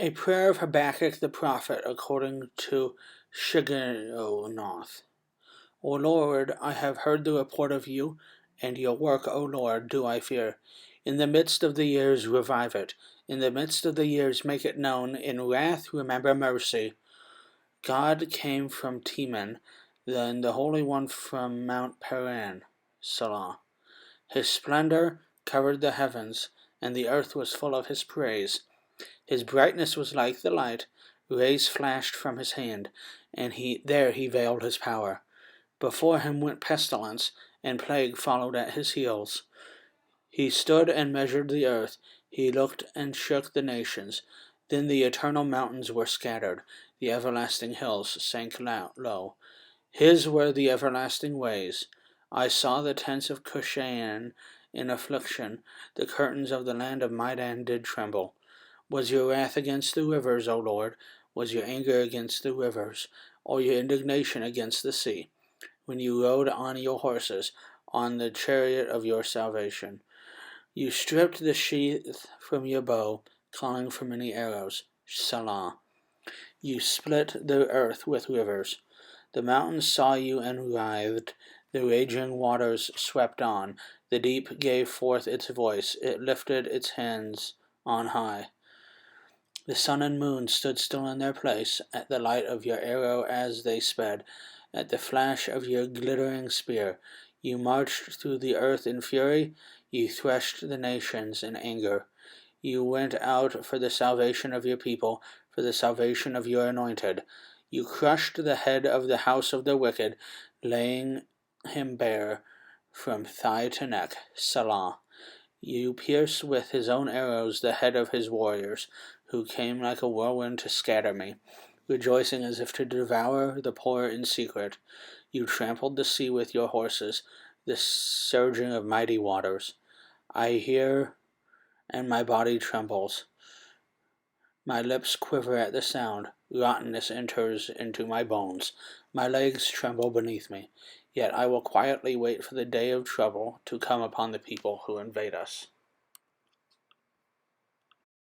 A prayer of Habakkuk the prophet according to Shigionoth. O Lord, I have heard the report of you, and your work, O Lord, do I fear. In the midst of the years revive it. In the midst of the years make it known. In wrath remember mercy. God came from Teman, then the Holy One from Mount Paran. Salah. His splendor covered the heavens, and the earth was full of his praise. His brightness was like the light, rays flashed from his hand, and there he veiled his power. Before him went pestilence, and plague followed at his heels. He stood and measured the earth, he looked and shook the nations. Then the eternal mountains were scattered, the everlasting hills sank low. His were the everlasting ways. I saw the tents of Cushan in affliction, the curtains of the land of Midan did tremble. Was your wrath against the rivers, O Lord? Was your anger against the rivers, or your indignation against the sea? When you rode on your horses, on the chariot of your salvation. You stripped the sheath from your bow, calling for many arrows. Salah. You split the earth with rivers. The mountains saw you and writhed. The raging waters swept on. The deep gave forth its voice. It lifted its hands on high. The sun and moon stood still in their place, at the light of your arrow as they sped, at the flash of your glittering spear. You marched through the earth in fury, you threshed the nations in anger. You went out for the salvation of your people, for the salvation of your anointed. You crushed the head of the house of the wicked, laying him bare from thigh to neck. Salah. You pierced with his own arrows the head of his warriors, who came like a whirlwind to scatter me, rejoicing as if to devour the poor in secret. You trampled the sea with your horses, the surging of mighty waters. I hear, and my body trembles. My lips quiver at the sound. Rottenness enters into my bones. My legs tremble beneath me. Yet I will quietly wait for the day of trouble to come upon the people who invade us.